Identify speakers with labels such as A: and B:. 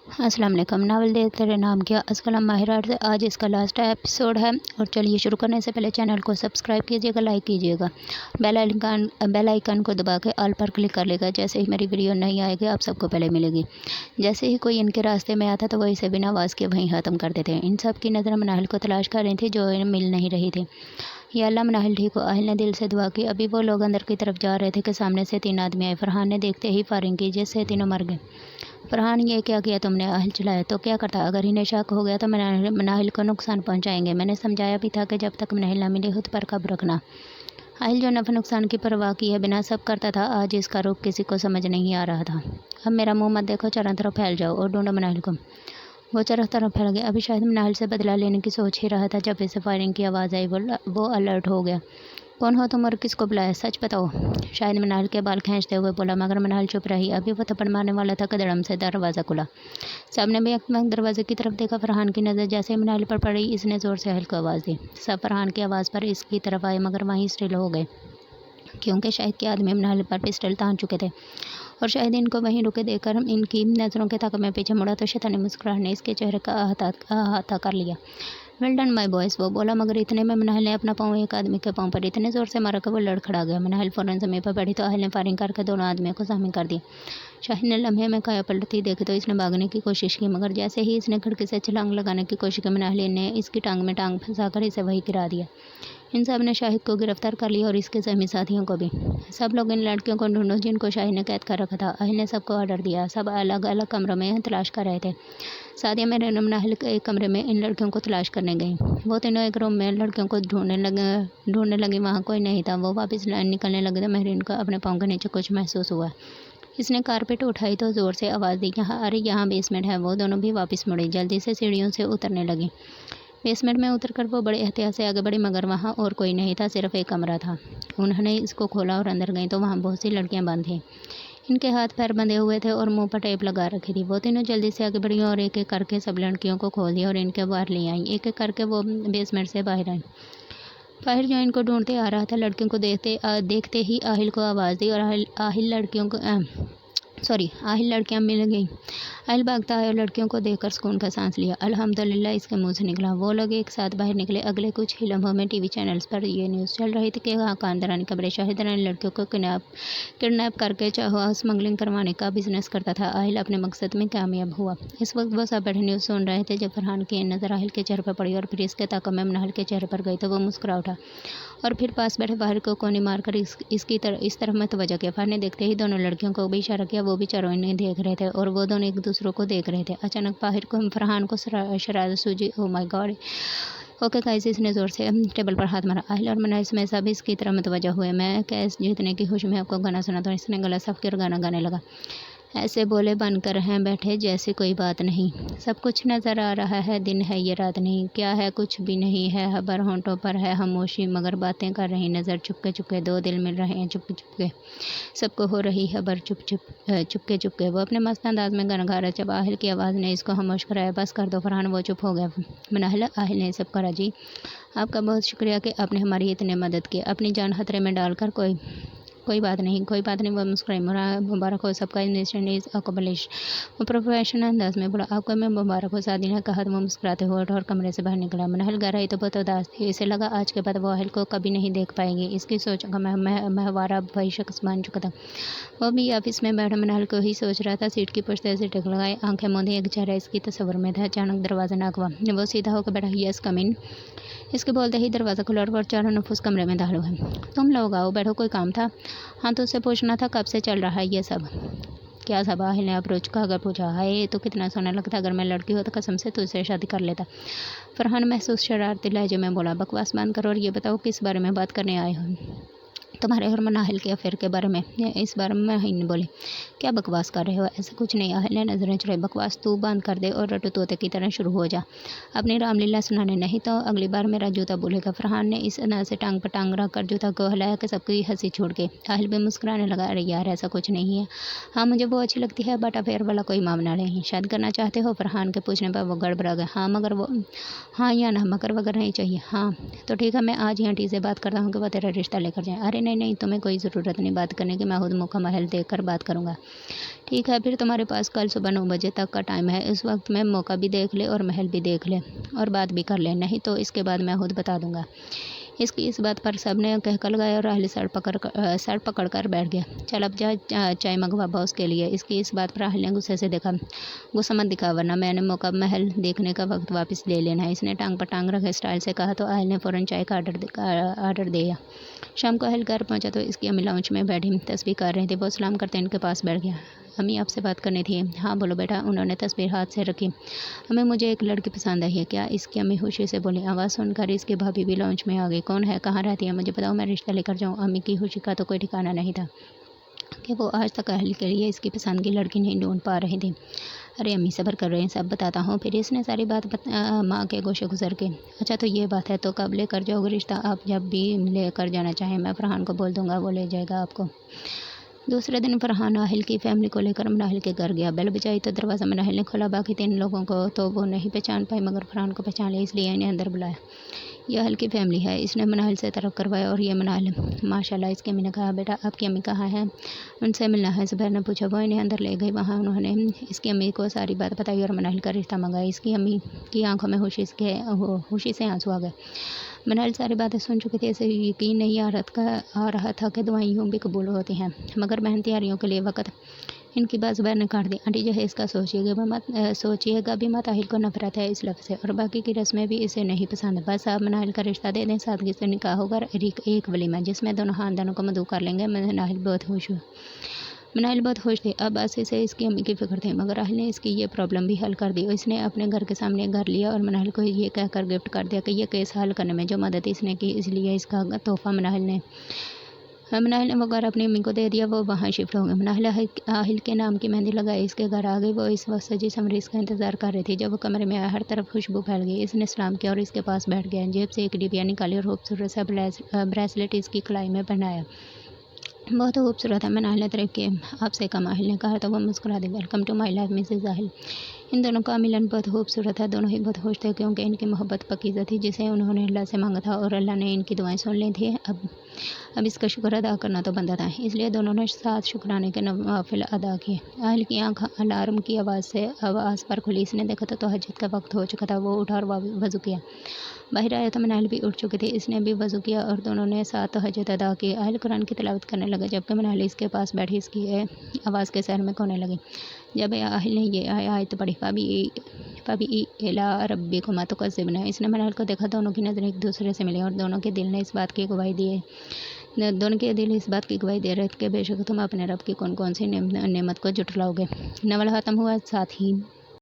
A: अस्सलाम वालेकुम। नावल देख तेरे नाम किया असलम माहिराट से आज इसका लास्ट एपिसोड है। और चलिए शुरू करने से पहले चैनल को सब्सक्राइब कीजिएगा, लाइक कीजिएगा, बेल आइकन को दबा के ऑल पर क्लिक कर लेगा। जैसे ही मेरी वीडियो नहीं आएगी आप सबको पहले मिलेगी। जैसे ही कोई इनके रास्ते में आता तो वो इसे बिना आवाज़ के वहीं ख़त्म कर देते हैं। इन सब की नज़र मनाहिल को तलाश कर रही थी जो इन्हें मिल नहीं रही थी। या अल्लाह मनाहिल ठीक हो। आहिल ने दिल से दुआ की। अभी वो लोग अंदर की तरफ जा रहे थे कि सामने से 3 आदमी आए। फरहान ने देखते ही फायरिंग की जिससे तीनों मर गए। फरहान, ये क्या किया तुमने? आहिल चिल्लाया। तो क्या करता, अगर इन्हें शक हो गया तो मनाहिल को नुकसान पहुंचाएंगे। मैंने समझाया भी था कि जब तक मनाहिल ना मिले खुद पर कब्र रखना। आहिल जो नफ़ा नुकसान की परवाह किए बिना सब करता था, आज इसका रूप किसी को समझ नहीं आ रहा था। अब मेरा मुंह मत देखो, चारों तरफ फैल जाओ और ढूंढो मनाहिल को। वो चारों तरफ फैल गया। अभी शायद मनाहिल से बदला लेने की सोच ही रहा था जब इसे फायरिंग की आवाज़ आई। वो अलर्ट हो गया। कौन हो तुम और किसको बुलाया? सच बताओ। शायद मनाहिल के बाल खींचते हुए बोला, मगर मनाहिल चुप रही। अभी वो थप्पड़ मारने वाला था कि धड़म से दरवाज़ा खुला। सामने भी एक दरवाजे की तरफ देखा। फरहान की नज़र जैसे ही मनाहिल पर पड़ी, इसने ज़ोर से आहिल को आवाज़ दी। सब फरहान की आवाज़ पर इसकी तरफ आए मगर वहीं स्टिल हो गए, क्योंकि शायद के आदमी मनाहिल पर पिस्टल तान चुके थे और शायद इनको वहीं रुके देखकर इनकी नज़रों के ताक़ में पीछे मुड़ा तो शैतानी मुस्कुराहट ने इसके चेहरे का अहाता कर लिया। वेल डन माय बॉयज़, वो बोला, मगर इतने में मनाहिल ने अपना पाँव एक आदमी के पाँव पर इतने ज़ोर से मारा कि वो लड़खड़ा गया। मनाहिल फ़ौरन ज़मीन पर बैठी तो आहिल ने फायरिंग करके दोनों आदमियों को ज़ख्मी कर दिया। शाहिद ने लम्हे में काया पलटती देखी तो इसने भागने की कोशिश की, मगर जैसे ही इसने खिड़की से छलांग लगाने की कोशिश की, मनाहिल ने इसकी टांग में टांग फंसाकर इसे वहीं गिरा दिया। इन सब ने शाहिद को गिरफ्तार कर लिया और इसके ज़ख्मी साथियों को भी। सब लोग इन लड़कियों को ढूंढो जिनको शाहिद ने कैद कर रखा था। आहिल ने सबको ऑर्डर दिया। सब अलग अलग कमरों में तलाश कर रहे थे। सादिया में मनाहिल के एक कमरे में इन लड़कियों को तलाश करने गई। वो तीनों एक रूम में लड़कियों को ढूंढने लगी। वहाँ कोई नहीं था। वो वापस निकलने लगे तो महरीन को अपने पाँव के नीचे कुछ महसूस हुआ। इसने कारपेट उठाई तो ज़ोर से आवाज़ दी, यहाँ अरे यहाँ बेसमेंट है। वो दोनों भी वापस मुड़ी, जल्दी से सीढ़ियों से उतरने लगी। बेसमेंट में उतरकर वो बड़े एहतियात से आगे बढ़ी, मगर वहाँ और कोई नहीं था, सिर्फ एक कमरा था। उन्होंने इसको खोला और अंदर गई तो वहाँ बहुत सी लड़कियाँ बंद थीं। इनके हाथ पैर बंधे हुए थे और मुंह पर टेप लगा रखी थी। वो तीनों जल्दी से आगे बढ़ी और एक एक करके सब लड़कियों को खोल दिया और इनके बाहर ले आई। एक एक करके वो बेसमेंट से बाहर आई। फाहिर जो इनको ढूंढते आ रहा था, लड़कियों को देखते ही आहिल को आवाज़ दी और आहिल लड़कियां मिल गईं। आहिल भागता आया और लड़कियों को देखकर सुकून का सांस लिया। अल्हम्दुलिल्लाह, इसके मुंह से निकला। वो लोग एक साथ बाहर निकले। अगले कुछ ही लम्हों में टीवी चैनल्स पर ये न्यूज़ चल रही थी कि खानदानी खबरें शाहिद ने लड़कियों को किडनैप करके स्मगलिंग करवाने का बिजनेस करता था। आहिल अपने मकसद में कामयाब हुआ। इस वक्त वो सब बैठे न्यूज़ सुन रहे थे जब फरहान की नज़र आहिल के चेहरे पर पड़ी और फिर इसके ताक़ब में मनाहिल के चेहरे पर गई तो वो मुस्कुरा उठा और फिर पास बैठे फाहिर को कोनी मारकर इस तरफ मतवज्जो किया। फाहिर ने देखते ही दोनों लड़कियों को भी इशारा किया। वो भी चारों इन्हें देख रहे थे और वो दोनों एक दूसरे को देख रहे थे। अचानक फरहान को शरारत सूझी। Oh my God, okay guys, इसने ज़ोर से टेबल पर हाथ मारा। आहिल और मनाहिल में सब इसकी तरफ मतवज्जो हुए। मैं कैस जीतने की खुशी में आपको गाना सुना तो इसने गला साफ कर गाना गाने लगा। ऐसे बोले बनकर हैं बैठे जैसे कोई बात नहीं। सब कुछ नज़र आ रहा है, दिन है ये रात नहीं। क्या है? कुछ भी नहीं है। खबर होंठों पर है खामोशी, मगर बातें कर रही नज़र चुपके चुपके। दो दिल मिल रहे हैं चुपके चुपके। सबको हो रही खबर चुपके चुपके। वो अपने मस्त अंदाज में गाना गा रहा। जब आहिल की आवाज़ ने इसको खामोश कराया। बस कर दो फरहान, वो चुप हो गया। मनाहिल, आहिल ने सब करा। जी, आपका बहुत शुक्रिया कि आपने हमारी इतनी मदद की, अपनी जान खतरे में डालकर। कोई बात नहीं, कोई बात नहीं। वो मुस्कुराई। मुबारक हो सबका इनिशिएटिव इज अकम्प्लिश। वो प्रोफेशनल अंदाज में बोला, आपको मैं मुबारक हो। सादी ने कहा तो वो मुस्कुराते हुए और कमरे से बाहर निकला। मनाहिल गहराई तो बहुत उदास थी। इसे लगा आज के बाद वो आहिल को कभी नहीं देख पाएगी। इसकी सोच का महवारा वही शख्स बन चुका था। वो भी ऑफिस में बैठा मनाहिल को ही सोच रहा था। सीट की पुश्ते से टिक लगाई, आंखें मूंदी, एक चेहरा इसकी तस्वर में था। अचानक दरवाज़ा नॉक हुआ। वो सीधा होकर बैठा, यस कम इन। इसके बोलते ही दरवाज़ा खुला और चारों नफूस कमरे में दाखिल हुए। तुम लोग आओ, बैठो, कोई काम था? हाँ, तो उससे पूछना था कब से चल रहा है ये सब? क्या सब? आहिल ने अप्रोच का अगर पूछा। हाय, तो कितना सोना लगता, अगर मैं लड़की हो तो कसम से तुझसे शादी कर लेता। फरहान महसूस शरारती लहजे में बोला, बकवास बंद करो और ये बताओ किस बारे में बात करने आए हो? तुम्हारे और मनाहिल के अफेयर के बारे में। इस बारे में ही बोले, क्या बकवास कर रहे हो? ऐसा कुछ नहीं। आहिल ने नजरें चुराई। बकवास तू बंद कर दे और रट्टू तोते की तरह शुरू हो जा अपनी रामलीला सुनाने, नहीं तो अगली बार मेरा जूता बोलेगा। फरहान ने इस अदा से टांग पर टांग रख कर जूता को हिलाया कि सबकी हंसी छूट गई। आहिल भी मुस्कुराने लगा, अरे यार ऐसा कुछ नहीं है। हाँ, मुझे वो अच्छी लगती है, बट अफेयर वाला कोई मामला नहीं। शायद करना चाहते हो? फरहान के पूछने पर वो गड़बड़ा गया। हाँ, मगर वो हाँ या ना, मगर वगर नहीं चाहिए। हाँ तो ठीक है, मैं आज ही आंटी से बात करता हूँ कि वो तेरा रिश्ता लेकर जाए। अरे नहीं नहीं, तुम्हें कोई ज़रूरत नहीं बात करने की, मैं खुद मौका महल देख कर बात करूँगा। ठीक है, फिर तुम्हारे पास कल सुबह 9 बजे तक का टाइम है। इस वक्त में मौका भी देख ले और महल भी देख ले और बात भी कर ले, नहीं तो इसके बाद मैं खुद बता दूंगा। इसकी इस बात पर सब ने कहकर लगाया और राहिल सर पकड़ कर बैठ गया। चल अब जा चाय मंगवा बॉस के लिए। इसकी इस बात पर राहिल ने गुस्से से देखा। गुस्सा मत दिखा वरना मैंने मौका महल देखने का वक्त वापस ले लेना है। इसने टांग पर टांग रखे स्टाइल से कहा तो राहिल ने फ़ौरन चाय का आर्डर दिया। शाम को अहिल घर पहुंचा तो इसकी अम्मी लाउंज में बैठी तस्वीर कर रही थी। वो सलाम करते इनके पास बैठ गया। अम्मी आपसे बात करनी थी। हाँ बोलो बेटा। उन्होंने तस्वीर हाथ से रखी। हमें मुझे एक लड़की पसंद आई है। क्या? इसकी अम्मी खुशी से बोली। आवाज़ सुनकर इसकी भाभी भी लाउंज में आ गई। कौन है? कहाँ रहती है? मुझे बताओ, मैं रिश्ता लेकर जाऊँ। अम्मी की खुशी का तो कोई ठिकाना नहीं था कि वो आज तक अहिल के लिए इसकी पसंद की लड़की नहीं ढूंढ पा रही थी। अरे अम्मी सब्र कर रहे हैं, सब बताता हूँ। फिर इसने सारी बात माँ के गोशे गुजर के। अच्छा तो ये बात है, तो कब लेकर जाओगे रिश्ता? आप जब भी लेकर जाना चाहें, मैं फरहान को बोल दूंगा, वो ले जाएगा आपको। दूसरे दिन फरहान आहिल की फैमिली को लेकर मनाहिल के घर गया। बेल बजाई तो दरवाज़ा मनाहिल ने खोला। बाकी 3 लोगों को तो वो नहीं पहचान पाई, मगर फरहान को पहचान लिया, इसलिए इन्हें अंदर बुलाया। यह आहिल की फैमिली है। इसने मनाहिल से तरफ करवाया और ये मनाहिल। माशाल्लाह। इसकी अम्मी ने कहा, बेटा आपकी अम्मी कहाँ है? उनसे मिलना है, ज़ुबैर ने पूछा। वो इन्हें अंदर ले गई। वहाँ उन्होंने इसकी अम्मी को सारी बात बताई और मनाहिल का रिश्ता मंगाया। इसकी अम्मी की आंखों में खुशी से आंसू आ गए। मनाहिल सारी बातें सुन चुकी थी। इसे यकीन नहीं आ रहा था कि दुआएं यूं भी कबूल होती हैं, मगर बहन तैयारियों के लिए वक़्त। इनकी बात ज़ुबैर ने काट दी। आंटी जो है इसका सोचिएगा भी मत। आहिल को नफरत है इस लफ्ज़ से और बाकी की रस्में भी इसे नहीं पसंद। बस आप मनाहिल का रिश्ता दे दें, सादगी से निकाह होगा, एक वलीमा जिसमें दोनों खानदानों को मदऊ कर लेंगे। मनाहिल बहुत खुश थी। अब बस इसे इसकी अम्मी की फिक्र थी, मगर आहिल ने इसकी ये प्रॉब्लम भी हल कर दी। इसने अपने घर के सामने घर लिया और मनाहिल को ये कहकर गिफ्ट कर दिया कि ये केस हल करने में जो मदद इसने की, इसलिए इसका तोहफा मनाहिल ने वो घर अपनी अम्मी को दे दिया। वो वहाँ शिफ्ट हो गए। मनाहिल आहिल के नाम की मेहंदी लगाई इसके घर आ गई। वो इस वक्त सजी संवरी इसका इंतजार कर रही थी। जब वो कमरे में आया, हर तरफ खुशबू फैल गई। इसने सलाम किया और इसके पास बैठ गया। जेब से एक डिबिया निकाली और खूबसूरत सा ब्रेसलेट इसकी कलाई में पहनाया। बहुत खूबसूरत है। मनाहिल ने तारीफ की। आपसे कम? आहिल ने कहा तो वो मुस्कुरा दी। Welcome to my life Mrs Aahil. इन दोनों का मिलन बहुत खूबसूरत है। दोनों ही बहुत खुश थे क्योंकि इनकी मोहब्बत पकीज़ा थी जिसे उन्होंने अल्लाह से मांगा था और अल्लाह ने इनकी दुआएं सुन ली थी। अब इसका शुक्र अदा करना तो बनता था, इसलिए दोनों ने साथ शुक्राने के नवाफिल अदा किए। आहिल की आंख अलार्म की आवाज़ पर खुली। इसने देखा तो तहज्जुद का वक्त हो चुका था। वो उठा और वज़ू किया। बाहर आया तो मनाहिल भी उठ चुकी थी। इसने भी वज़ू किया और दोनों ने साथ तहज्जुद अदा की। आहिल कुरान की तिलावत करने लगा जबकि मनाहिल इसके पास बैठी इसकी आवाज़ के सर में कोने लगी। जब आहिल ने ये आयत पढ़ी, फ़बी इला रब्बिकुमा तुकज़्ज़िबान, इसने मनाहिल को देखा। दोनों की नज़रें एक दूसरे से मिली और दोनों के दिल इस बात की गवाही दे रहे थे कि बेशक तुम अपने रब की कौन कौन सी नेमत को जुटलाओगे। नवल ख़त्म हुआ। साथ ही